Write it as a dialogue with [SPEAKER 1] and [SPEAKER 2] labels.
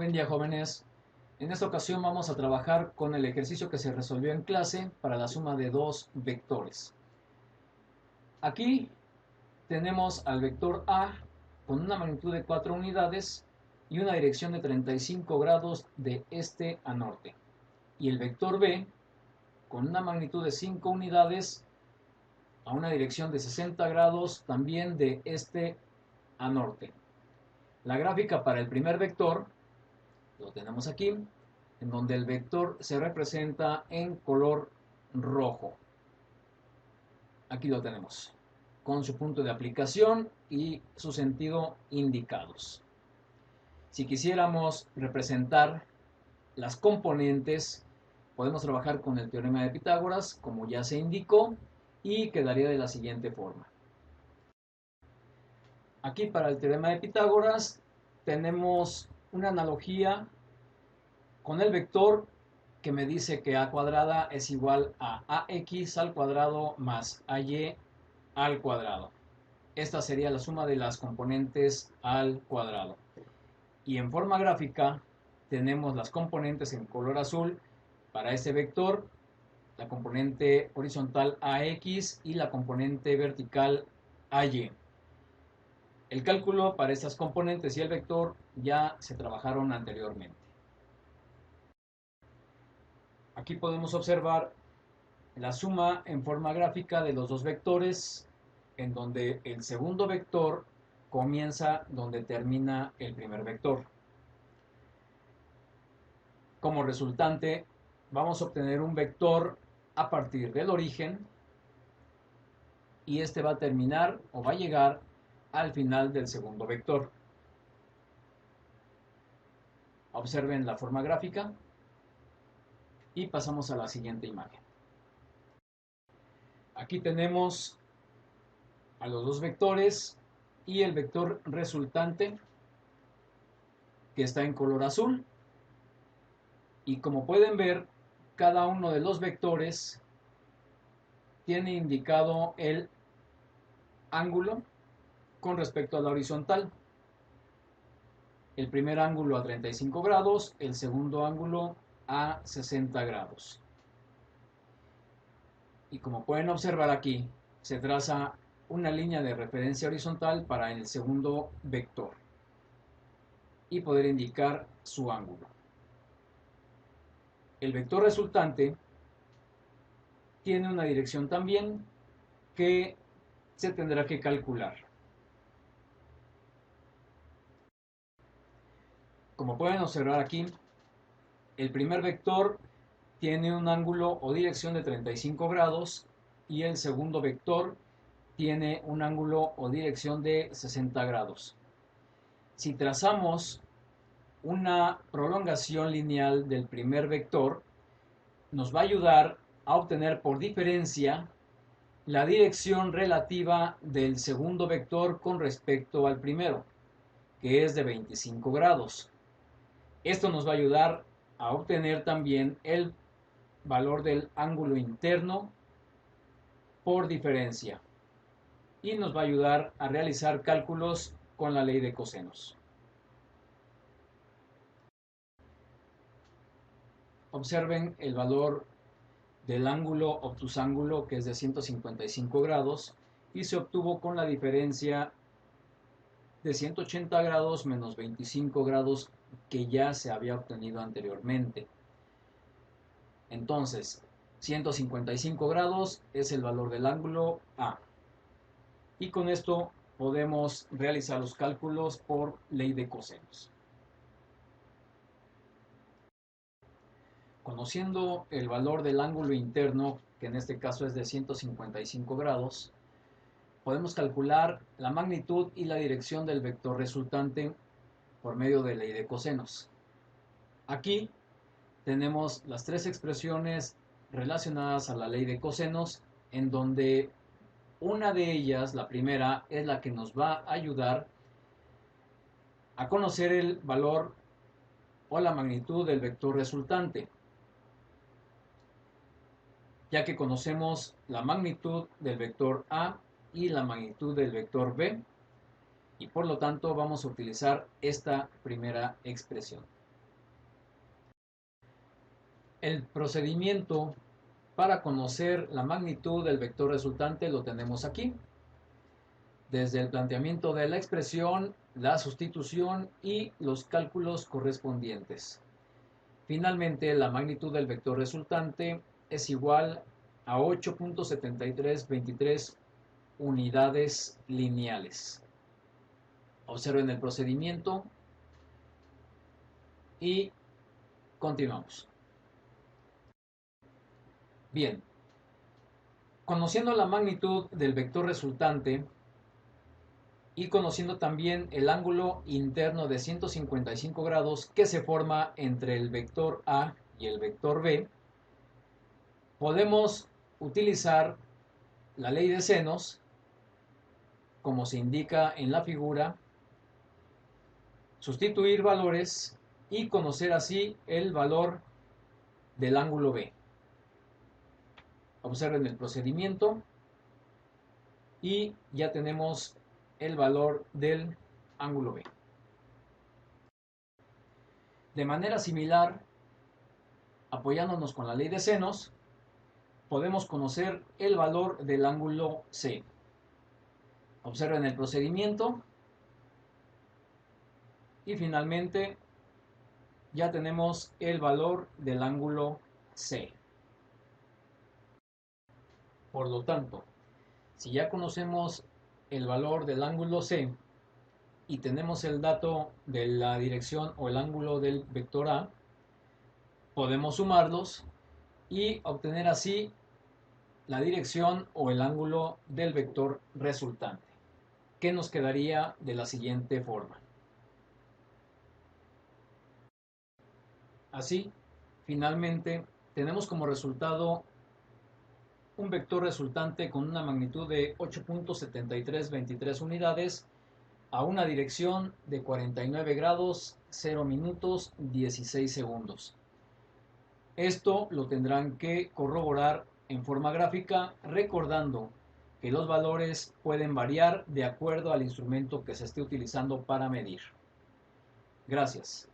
[SPEAKER 1] Buen día, jóvenes. En esta ocasión vamos a trabajar con el ejercicio que se resolvió en clase para la suma de dos vectores. Aquí tenemos al vector A con una magnitud de 4 unidades y una dirección de 35 grados de este a norte. Y el vector B con una magnitud de 5 unidades a una dirección de 60 grados también de este a norte. La gráfica para el primer vector lo tenemos aquí, en donde el vector se representa en color rojo. Aquí lo tenemos, con su punto de aplicación y su sentido indicados. Si quisiéramos representar las componentes, podemos trabajar con el teorema de Pitágoras, como ya se indicó, y quedaría de la siguiente forma. Aquí para el teorema de Pitágoras tenemos una analogía con el vector que me dice que a cuadrada es igual a ax al cuadrado más ay al cuadrado. Esta sería la suma de las componentes al cuadrado. Y en forma gráfica tenemos las componentes en color azul para este vector, la componente horizontal ax y la componente vertical ay. El cálculo para estas componentes y el vector ya se trabajaron anteriormente. Aquí podemos observar la suma en forma gráfica de los dos vectores, en donde el segundo vector comienza donde termina el primer vector. Como resultante, vamos a obtener un vector a partir del origen y este va a terminar o va a llegar al final del segundo vector. Observen la forma gráfica y pasamos a la siguiente imagen. Aquí tenemos a los dos vectores y el vector resultante que está en color azul. Y como pueden ver, cada uno de los vectores tiene indicado el ángulo con respecto a la horizontal. El primer ángulo a 35 grados, el segundo ángulo a 60 grados. Y como pueden observar aquí, se traza una línea de referencia horizontal para el segundo vector y poder indicar su ángulo. El vector resultante tiene una dirección también que se tendrá que calcular. Como pueden observar aquí, el primer vector tiene un ángulo o dirección de 35 grados y el segundo vector tiene un ángulo o dirección de 60 grados. Si trazamos una prolongación lineal del primer vector, nos va a ayudar a obtener por diferencia la dirección relativa del segundo vector con respecto al primero, que es de 25 grados. Esto nos va a ayudar a obtener también el valor del ángulo interno por diferencia y nos va a ayudar a realizar cálculos con la ley de cosenos. Observen el valor del ángulo obtusángulo, que es de 155 grados y se obtuvo con la diferencia de 180 grados menos 25 grados que ya se había obtenido anteriormente. Entonces, 155 grados es el valor del ángulo A. Y con esto podemos realizar los cálculos por ley de cosenos. Conociendo el valor del ángulo interno, que en este caso es de 155 grados, podemos calcular la magnitud y la dirección del vector resultante por medio de ley de cosenos. Aquí tenemos las tres expresiones relacionadas a la ley de cosenos, en donde una de ellas, la primera, es la que nos va a ayudar a conocer el valor o la magnitud del vector resultante, ya que conocemos la magnitud del vector A y la magnitud del vector B, y por lo tanto vamos a utilizar esta primera expresión. El procedimiento para conocer la magnitud del vector resultante lo tenemos aquí. Desde el planteamiento de la expresión, la sustitución y los cálculos correspondientes. Finalmente, la magnitud del vector resultante es igual a 8.7323 unidades lineales. Observen el procedimiento y continuamos. Bien, conociendo la magnitud del vector resultante y conociendo también el ángulo interno de 155 grados que se forma entre el vector A y el vector B, podemos utilizar la ley de senos, como se indica en la figura, sustituir valores y conocer así el valor del ángulo B. Observen el procedimiento y ya tenemos el valor del ángulo B. De manera similar, apoyándonos con la ley de senos, podemos conocer el valor del ángulo C. Observen el procedimiento y finalmente ya tenemos el valor del ángulo C. Por lo tanto, si ya conocemos el valor del ángulo C y tenemos el dato de la dirección o el ángulo del vector A, podemos sumarlos y obtener así la dirección o el ángulo del vector resultante, que nos quedaría de la siguiente forma. Así, finalmente, tenemos como resultado un vector resultante con una magnitud de 8.7323 unidades a una dirección de 49 grados 0 minutos 16 segundos. Esto lo tendrán que corroborar en forma gráfica, recordando que los valores pueden variar de acuerdo al instrumento que se esté utilizando para medir. Gracias.